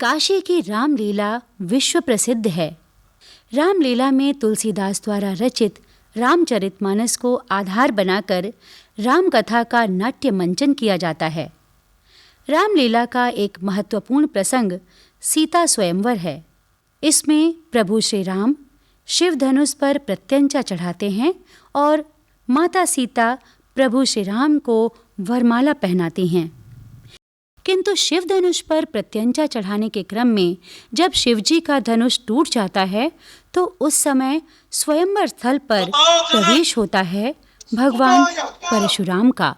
काशी की रामलीला विश्व प्रसिद्ध है। रामलीला में तुलसीदास द्वारा रचित रामचरितमानस को आधार बनाकर राम कथा का नाट्य मंचन किया जाता है। रामलीला का एक महत्वपूर्ण प्रसंग सीता स्वयंवर है। इसमें प्रभु श्री राम शिव धनुष पर प्रत्यंचा चढ़ाते हैं और माता सीता प्रभु श्री राम को वरमाला पहनाती हैं। किंतु शिव धनुष पर प्रत्यंचा चढ़ाने के क्रम में जब शिवजी का धनुष टूट जाता है तो उस समय स्वयंवर स्थल पर प्रवेश होता है भगवान परशुराम का।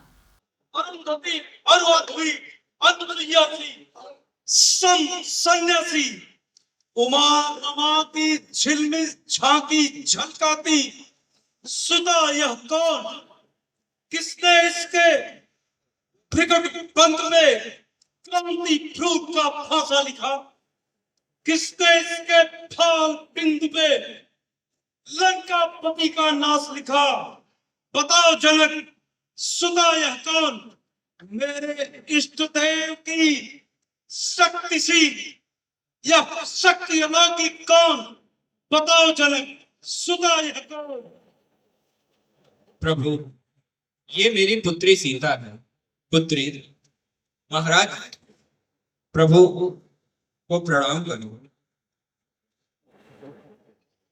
सन्यासी उमा रमा की झिलमिल झांकी झलकाती सुधा यह कौन? किसने इसके भृगु बंध में क्रांति फ्रूट का भाषा लिखा? किसने इसके फाल बिंदु पे लंका पति का नाश लिखा? बताओ जनक, सुधा यह कौन? मेरे इष्ट देव की शक्ति सी यह शक्ति अलौकिक कौन? बताओ जनक, सुधा यह कौन? प्रभु, ये मेरी पुत्री सीता है। पुत्री महाराज, प्रभु को प्रणाम करो।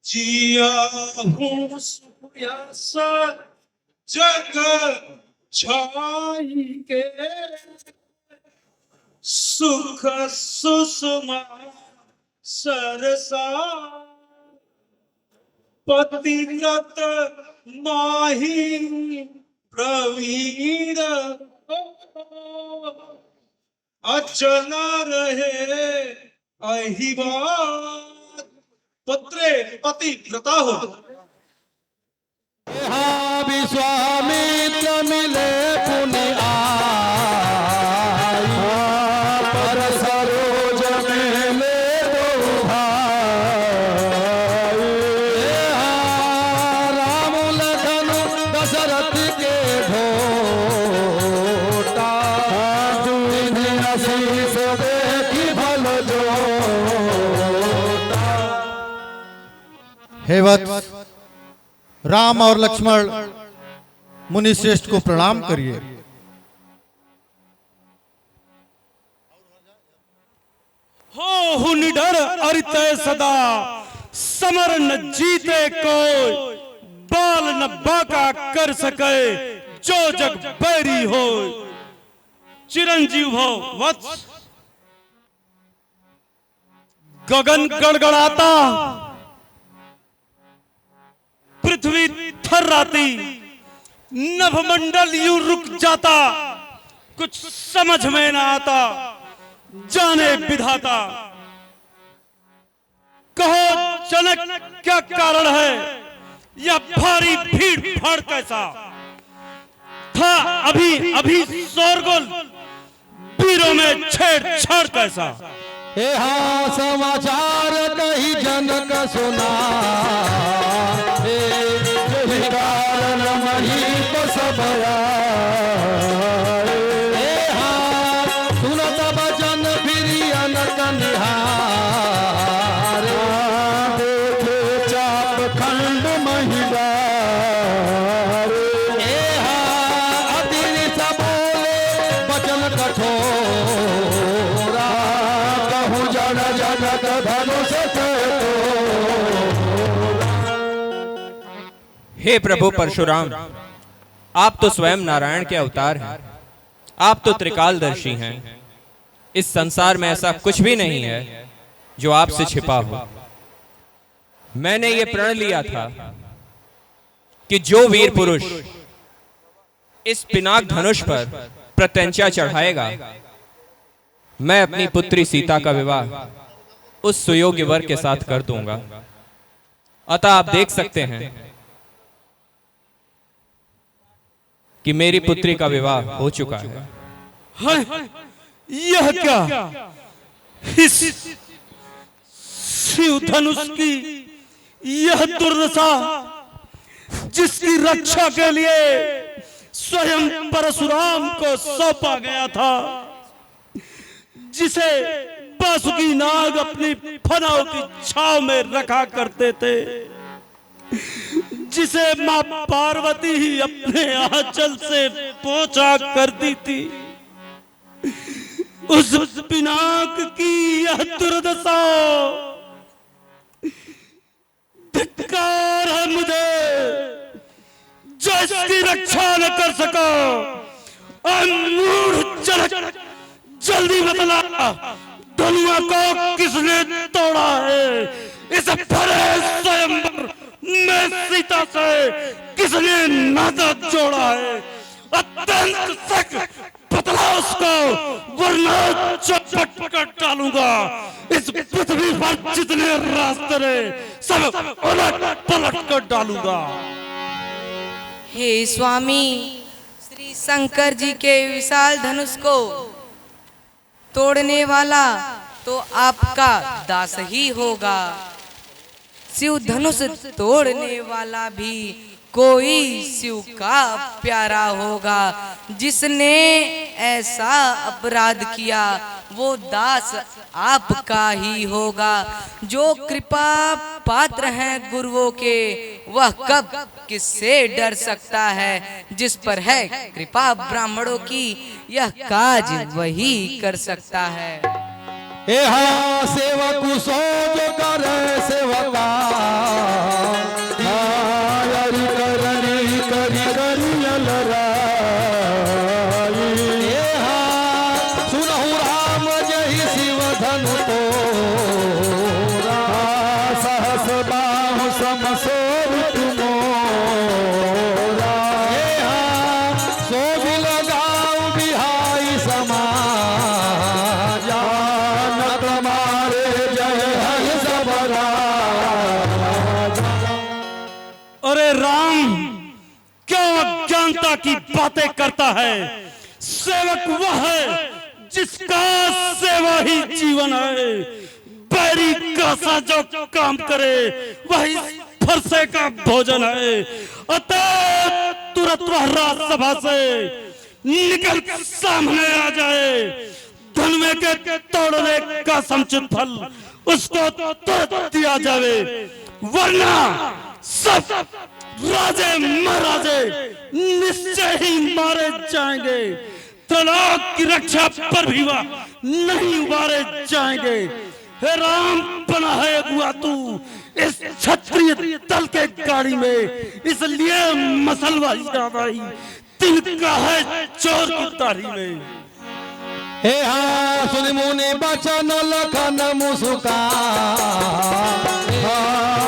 जिया हूँ सुयासा जग छाई के, सुख सुषमा सरसा पतिव्रत माही प्रवीण अचल रहे अहिबात। पुत्रे पतिव्रता हो। विश्वामित्र मिले पुनि आई, पर सरोज मेले दो भाई। राम लखन दशरथ के ढोटा, दूध आशीष देखी भल जोता। हे वत्स, राम और लक्ष्मण मुनि श्रेष्ठ को प्रणाम करिए। हो निडर अरिते सदा, समर न जीते कोई, बाल न बाका कर सके जो जग बैरी हो। चिरंजीव हो वत्स। गगन गड़गड़ाता, पृथ्वी थर्राती, नभमंडल यूं रुक जाता, कुछ समझ में ना आता, जाने विधाता। कहो जनक, क्या कारण है यह भारी भीड़ भाड़ कैसा? था अभी अभी शोरगुल, वीरों में छेड़छाड़ कैसा? हे हाँ समाचार कही जनक सुना, यही कारण महीप सब आए। हे हाँ सुनत बचन फिर अनक निहार, देखे चाप खंड महिदार। हे हाँ अतिरि सब बोले बचन कठोरा, कहूँ जन जनक धनुष हे प्रभु परशुराम, आप तो स्वयं नारायण के अवतार हैं। आप तो त्रिकालदर्शी हैं। इस संसार में ऐसा कुछ भी नहीं है जो आपसे छिपा हो। मैंने ये प्रण लिया था कि जो वीर पुरुष इस पिनाक धनुष पर प्रत्यंचा चढ़ाएगा, मैं अपनी पुत्री सीता का विवाह उस सुयोग्य वर के साथ कर दूंगा। अतः आप देख सकते हैं कि मेरी पुत्री का विवाह हो चुका है। यह क्या? इस शिव धनुष की यह दुर्दशा, जिसकी रक्षा के लिए स्वयं परशुराम को सौंपा गया था, जिसे बासुकी नाग अपनी फनाओं की छाव में रखा करते थे, जिसे मां पार्वती ही अपने आंचल से पोंछा करती थी। उस पिनाक की यह दुर्दशा, धिक्कार है मुझे जो इसकी रक्षा न कर सका। मूढ़ जनक, जल्दी बतला, धनुआ को किसने तोड़ा है? इस भरे स्वयंवर में सीता से किसने नाता जोड़ा है? अत्यंत सख्त बतला उसको, वरना चौपट कर डालूंगा। इस पृथ्वी पर जितने रास्ते सब उलट पलट कर डालूंगा। हे स्वामी, श्री शंकर जी के विशाल धनुष को तोड़ने वाला तो आपका दास ही होगा। शिव धनुष तोड़ने वाला भी कोई शिव का प्यारा होगा। जिसने ऐसा अपराध किया वो दास आपका ही होगा। जो कृपा पात्र हैं गुरुओं के, वह कब किससे डर सकता है? जिस पर है कृपा ब्राह्मणों की, यह काज वही कर सकता है। सेवक सो जो करे सेवका, सुनहु राम जय शिव धनु तोरा, सहस बाहु समसोर तुमोरा। सो भी लगाऊ बिहाई समाज, न तुम्हारे जय हर सबरा। अरे राम, क्यों अज्ञानता की बातें करता है? सेवक वह है जिसका सेवा ही जीवन है। बैरी का सा जो काम करे वही फरसे का भोजन है। अतः तुरंत वह राजसभा से निकल सामने आ जाए। धनुए के तोड़ने का समुचित फल उसको तुरंत दिया जाए, वरना सब राजे महाराजे निश्चय ही मारे जाएंगे। त्रिलोक की रक्षा पर भी वह नहीं उबारे जाएंगे। हे राम, बना है अगुआ तू इस क्षत्रिय दल के गाड़ी में, इसलिए मसलवा ज्यादा ही तिनका है चोर की दाढ़ी में। हे सुन मुनि बचन लखन मुस्का,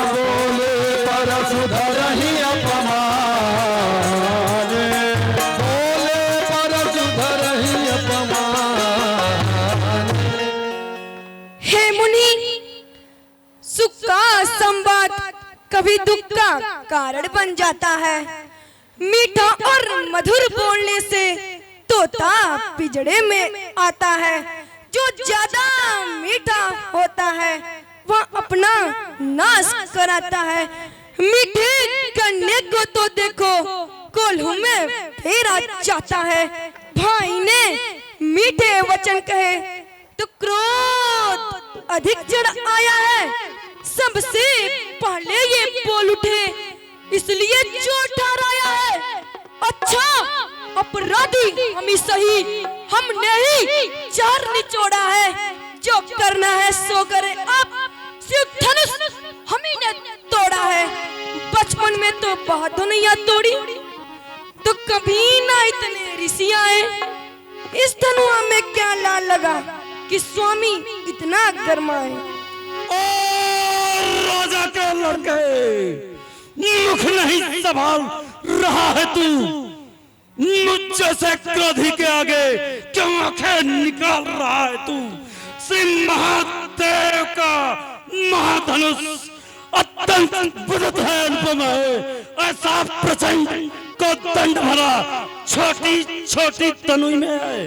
बोले पर सुधरहि अपमान, बोले पर सुधरहि अपमान। हे मुनि, सुख का संवाद कभी दुख का कारण बन जाता है। मीठा और मधुर बोलने से तोता पिंजड़े में आता है। जो ज्यादा मीठा होता है वह अपना नाश कराता है। मीठे गन्ने को तो देखो कोल्हू में फेरा जाता है। भाई ने मीठे वचन कहे तो क्रोध अधिक चढ़ आया है। सबसे पहले ये बोल उठे, इसलिए जो ठहराया है। अच्छा, अपराधी हम ही सही, हमने ही चार निचोड़ा है। जो करना है सो करे। अब शिव धनुष हम ही ने तोड़ा है। बचपन में तो बहुत दुनिया तोड़ी, तो कभी ना इतने ऋषि आए। इस धनुआ में क्या लाल लगा कि स्वामी इतना गरमाए। राजा के लड़के, मुख नहीं संभाल रहा है तू। मुझ जैसे क्रोधी के आगे क्यों आंखें निकाल रहा है तू? श्री महादेव का महाधनुष अत्यंत बुद्ध है, अनुपम है। ऐसा प्रचंड को दंड भरा छोटी छोटी तनुई में है।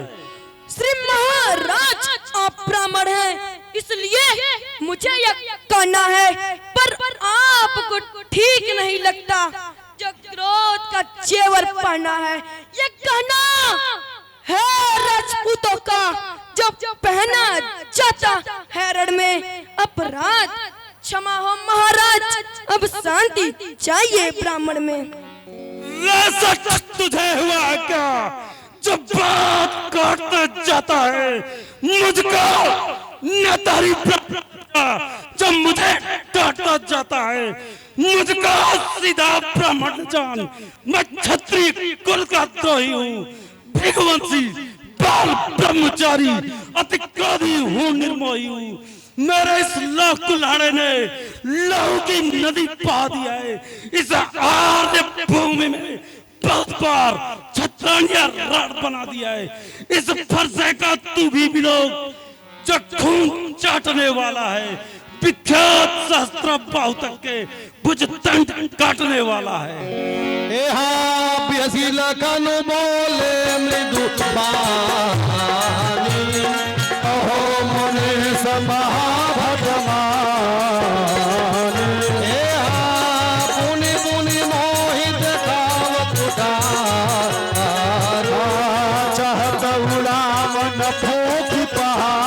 श्री महाराज, आप ब्राह्मण हैं, इसलिए मुझे यह कहना है, पर आपको ठीक नहीं लगता जो क्रोध का जेवर पहना है। ये कहना है राजपूतों का जब पहना जाता है रण में अपराध, क्षमा हो महाराज, अब शांति चाहिए ब्राह्मण में। वैसा तुझे हुआ क्या जब बात काटता जाता है मुझको न तारी जब मुझे काटता जाता है मुझको सीधा ब्राह्मण जान। मैं क्षत्रिय कुल का द्रोही हूँ, भृगुवंशी, बाल ब्रह्मचारी, अति क्रोधी हूँ, निर्मोही हूँ। मेरे इस लौह कुल्हाड़े ने लहू की नदी बहा दिया है। इस आर्य भूमि में बहुत बार छत्रानिया राड बना दिया है। इस फरसे का तू भी लोग जो खून चाटने वाला है, विख्यात सहस्त्र बाहु तक के भुज दंड काटने वाला है। बिहसी लखन बोले मृदु बानी, अहो मुनि महाभगवान। पुनि पुनि मोहित कावत चाहत उड़ावन फूक पहाड़।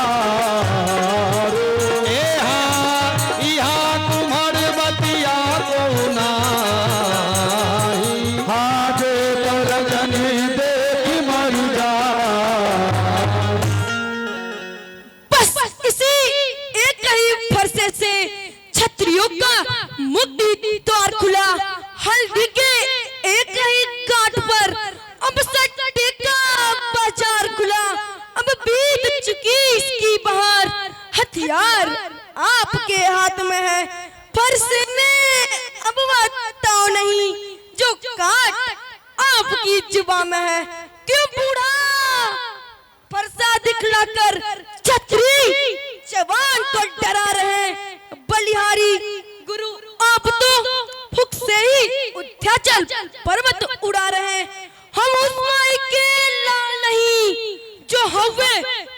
क्षत्रियों का मुक्ति द्वार खुला, हल्दी के एक ही घाट पर अब सट्टे का बाजार खुला। अब बीत चुकी इसकी बहार, हथियार आपके हाथ में है, फरसे में अब बताओ नहीं, जो काट आपकी जुबान में है। क्यों बूढ़ा फरसा दिखलाकर छत्री जवान को डरा रहे? बलिहारी गुरु आप तो फुक से ही उद्याचल पर्वत उड़ा रहे। हम उस माई के लाल नहीं जो हवे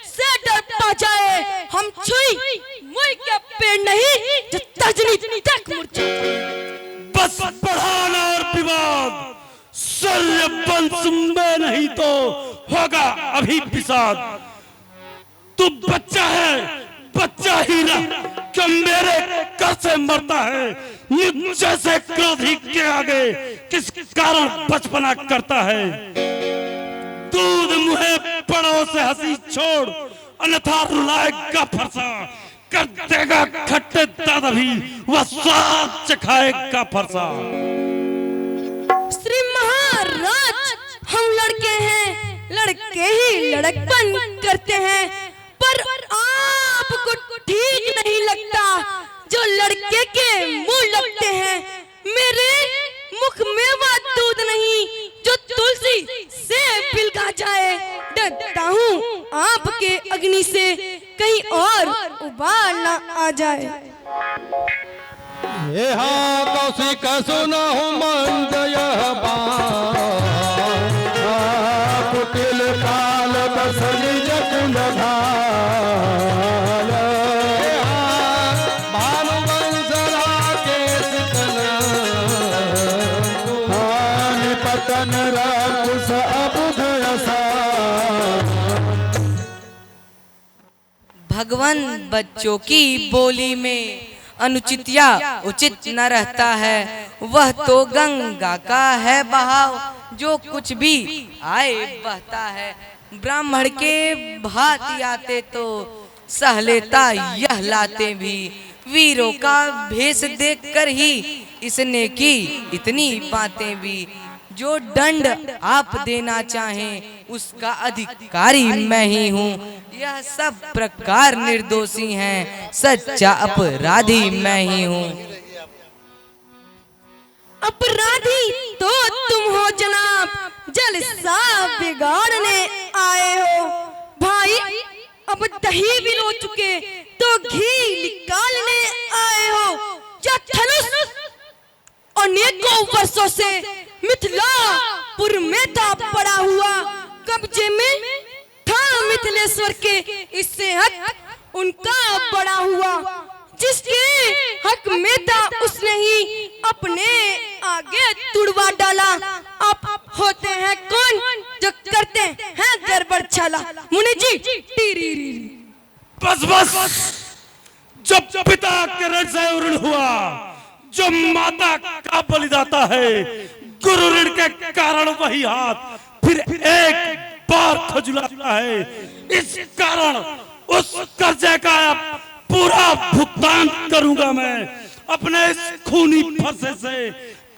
से डरता जाए, हम छुई मुई के पेड़ नहीं जो तजनी तक मुरझा। बस बढ़ाना और विवाद, शल्य वंश में नहीं तो होगा अभी विषाद। तू बच्चा है, बच्चा ही रह, क्यों मेरे कर से मरता है? मुझ जैसे क्रोधी के आगे किस कारण बचपना करता है? दूध मुहे पड़ों से हंसी छोड़, अन्यथा रुलाएगा फरसा, कर देगा खट्टे दादा भी वह स्वाद चखाएगा फरसा। श्री महाराज हम लड़के हैं, लड़के ही लड़कपन करते हैं, पर आपको ठीक नहीं लगता जो लड़के के मुंह लगते हैं। मेरे मुख में वह दूध नहीं जो तुलसी से पिलका जाए। डरता हूँ आपके अग्नि से कहीं और उबाल ना आ जाए। कौशिक सुनहु मंद यह बात, कुटिल काल बसल जकुल भाल। भानुवंश राकेश हानि पतन राकुश अबुध यसा। भगवान बच्चों की बोली में अनुचित या उचित न रहता है, वह तो गंगा का है बहाव, जो कुछ भी आए बहता है। ब्राह्मण के भांति आते तो सह लेता यह लाते भी, वीरों का भेष देखकर ही इसने की इतनी बातें भी। जो दंड आप देना चाहें उसका अधिकारी मैं ही हूँ, यह सब प्रकार निर्दोषी हैं, सच्चा अपराधी मैं ही हूँ। अपराधी तो तुम हो जनाब, जलसा बिगाड़ने आए हो। भाई अब दही भी लो चुके तो घी निकालने आए हो। क्या धनुष अनेकों वर्षों से मिथिलापुर में था पड़ा हुआ, कब्जे में था मिथिलेश्वर के, इससे हक उनका बड़ा हुआ। जिसके हक में था उसने ही अपने आगे तुड़वा डाला। आप होते हैं कौन जो करते हैं गड़बड़ छाला। मुनि जी टीरी। बस बस, जब पिता के ऋण से ऋण हुआ, जो माता का बलिदाता है, गुरु ऋण के कारण वही हाथ फिर एक बार खजुलाता है। इस कारण उस कर्जे का पूरा भुगतान करूंगा मैं, अपने इस खूनी फरसे से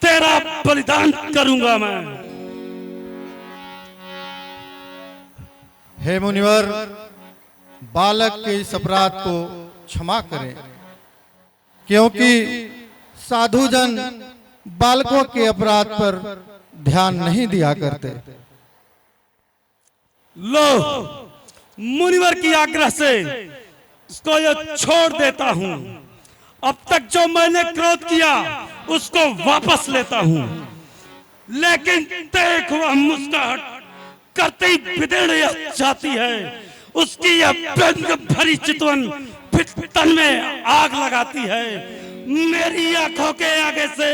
तेरा बलिदान करूंगा मैं। हे मुनिवर, बालक के इस अपराध को क्षमा करें, क्योंकि साधुजन बालकों के अपराध पर ध्यान नहीं दिया करते। लो, मुनिवर की आग्रह से इसको ये छोड़ देता हूँ। अब तक जो मैंने क्रोध किया उसको वापस लेता हूँ, लेकिन देख वह मुस्कुराहट करते ही बिदेड़ जाती है। उसकी यह व्यंग भरी चितवन फिर तन में आग लगाती है। मेरी आंखों के आगे से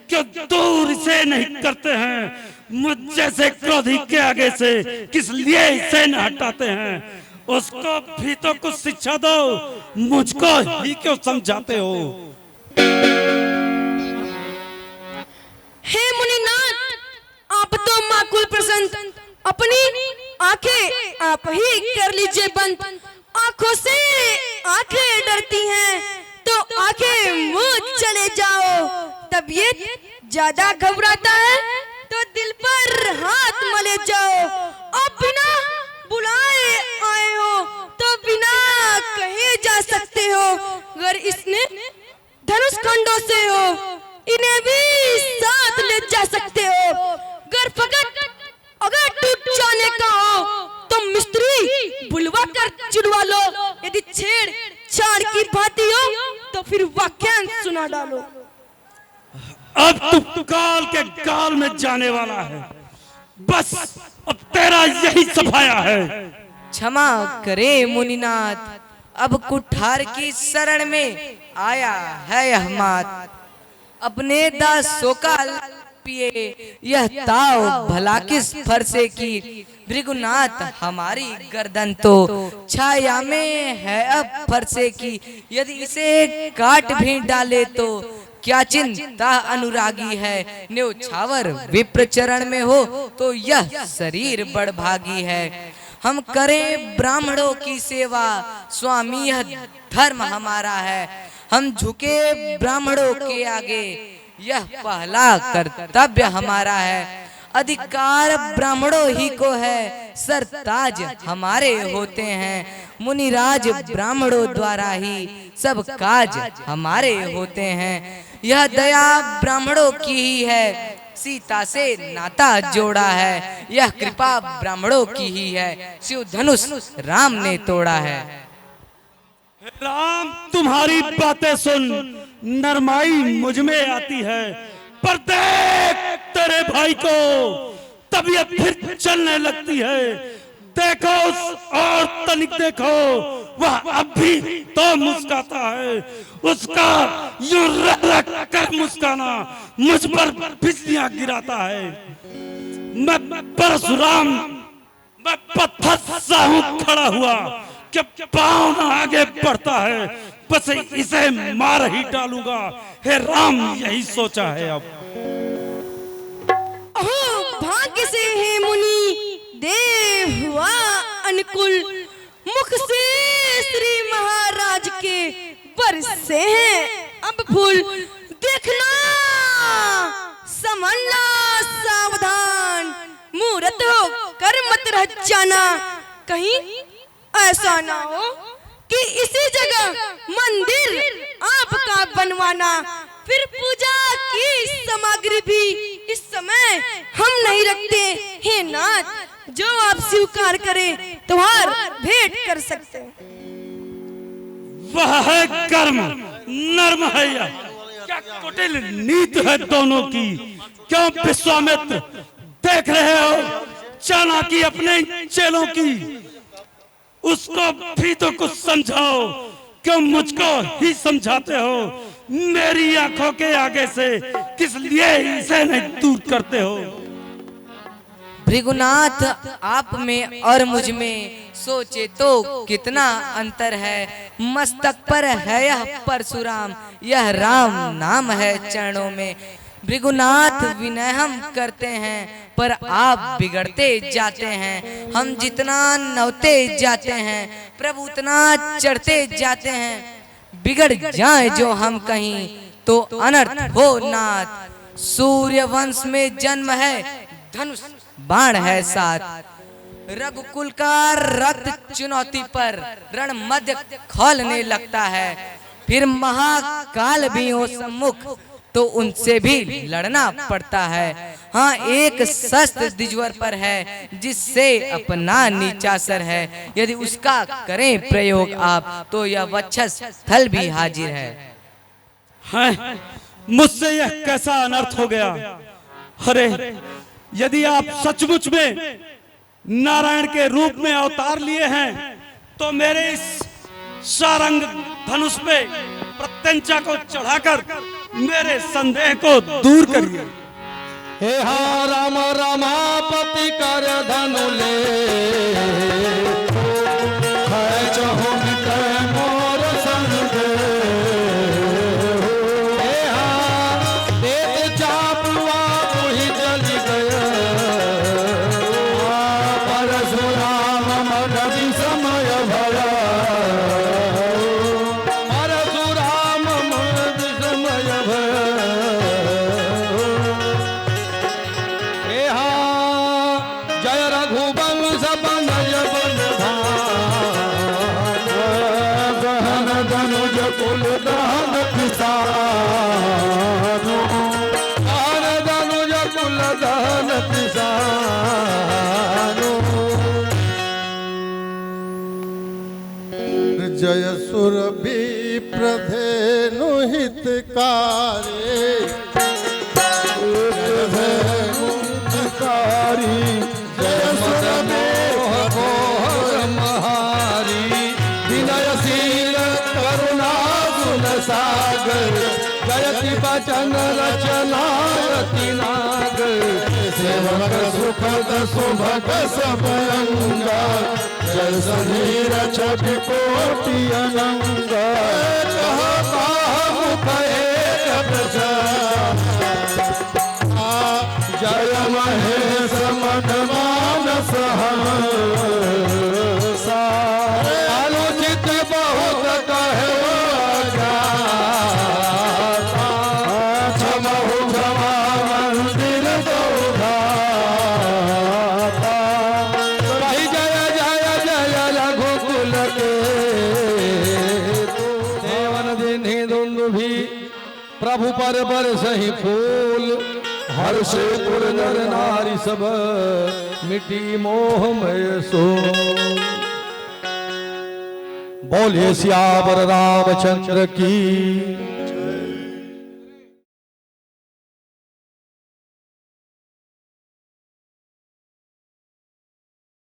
क्यों दूर इसे नहीं करते हैं? मुझ जैसे क्रोधी के आगे से किस लिए इसे न हटाते हैं? उसको भी तो कुछ शिक्षा दो, मुझको ही क्यों समझाते हो? हे मुनिनाथ, आप तो माकुल प्रसन्न, अपनी आंखें आप ही कर लीजिए बंद। आंखों से आंखें डरती हैं तो आंखें मुंह चले जाओ। तबीयत ज्यादा घबराता है तो दिल पर हाथ मले जाओ। आप बिना बुलाए आए हो तो बिना कहे जा सकते हो। अगर इसने धनुष खंडों से हो, इन्हें भी साथ ले जा सकते हो। अगर फकत अगर टूट जाने का हो तो मिस्त्री बुलवा कर चिड़वा लो। यदि छेड़ छाड़ की भांति हो तो फिर वाक्यांश सुना डालो। अब तू काल के काल में जाने वाला है, बस अब तेरा यही सफाया है। क्षमा करे मुनिनाथ, अब कुठार की शरण में आया है यह मात। अपने दासों का पिए यह ताव भला किस फरसे की। भृगुनाथ हमारी गर्दन तो छाया में है अब फरसे की। यदि इसे काट भी डाले तो क्या चिंता अनुरागी है। न्योछावर विप्र चरण में हो तो यह शरीर बड़भागी है। हम करें ब्राह्मणों की सेवा, स्वामी यह धर्म हमारा है। हम झुके ब्राह्मणों के आगे, यह पहला कर्तव्य हमारा है। अधिकार ब्राह्मणों ही को है, सरताज हमारे होते हैं। मुनिराज ब्राह्मणों द्वारा ही सब काज हमारे होते हैं। यह दया ब्राह्मणों की ही है, सीता से नाता जोड़ा है। यह कृपा ब्राह्मणों की ही है, शिव धनुष राम ने तोड़ा है। राम, तुम्हारी बातें सुन नरमाई मुझ में आती है, पर देख तेरे भाई को तबीयत फिर चलने लगती है। देखो और तनिक देखो, वह अब भी तो मुस्कुराता है। उसका यूं रह कर मुस्काना मुझ पर बिजलियां गिराता है। मैं परशुराम, मैं पत्थर सा हूं खड़ा हुआ कि पांव न आगे बढ़ता है, बस इसे मार ही डालूंगा। हे राम, यही सोचा है अब। भाग्य से है मुनि देव हुआ अनुकूल, मुख से श्री महाराज के बरसे हैं अब फूल। देखना समझना सावधान, मूर्त हो कर मत रह जाना। कहीं ऐसा ना हो कि इसी जगह मंदिर आपका बनवाना। फिर पूजा की सामग्री भी इस समय हम नहीं रखते। हे नाथ, जो आप स्वीकार करें तुम्हार भेंट कर सकते हैं। वह है कर्म, नर्म है यह। क्या कुटिल नीति है दोनों की। क्यों विश्वामित्र, देख रहे हो चाणक्य अपने चेलों की। उसको भी तो कुछ समझाओ, क्यों मुझको ही समझाते हो? मेरी आंखों के आगे से किस लिए इसे नहीं दूर करते हो? भृगुनाथ आप में और मुझ में सोचे तो कितना अंतर है। मस्तक पर है यह परशुराम, यह राम नाम है चरणों में। भृगुनाथ विनय हम करते हैं पर आप बिगड़ते जाते हैं। हम जितना नौते जाते हैं प्रभु उतना चढ़ते जाते हैं। बिगड़ जाए जो हम कहीं तो अनर्थ हो नाथ। सूर्य वंश में जन्म है, धनुष बाण है साथ। रघुकुल का रक्त चुनौती पर रण मध्य खोलने लगता है। फिर महाकाल भी हो सम्मुख तो उनसे भी लड़ना पड़ता है। हाँ, एक शस्त्र दिजवर पर है जिससे अपना नीचा सर है। यदि उसका करें प्रयोग आप तो यह वक्षस स्थल भी हाजिर है। मुझसे यह कैसा अनर्थ हो गया। अरे यदि आप सचमुच में नारायण के रूप में अवतार लिए हैं तो मेरे इस सारंग धनुष पे प्रत्यंचा को चढ़ाकर मेरे संदेह को दूर करिए। हे हा राम रमापति कर धनु ले, है चहु मिटै मोर संदेह। हे हा देत चापुआ उहि जलि गय, परशुराम मन विसमय भया। परशुराम मन विसमय भया। जय रघुवंश बनय बलवान, गहन धनुज कुल दहन किसान। गहन धनुज कुल दहन किसान। जय सुर विप्रधेनु हितकारी, जय सुर मोह मोह महारी। विनयशील करुणा गुण सागर, जयति बचन रचना रति नागर। सेवक सुखद सुभग सब अंगा, जय सधीर छवि कोटि अनंगा। जय महेश मन मानस हंसा, अनुचित बहुत कहे जाता। क्षमहु क्षमा मंदिर गौधाता। वही जय जय जय रघुकुल के, देवन दिन्हि दुन्दुभि प्रभु पर बरसहि फूल। हर्षे पुर नर नारी सब, मिटी मोह मय सो। बोलिए सियावर रामचंद्र की।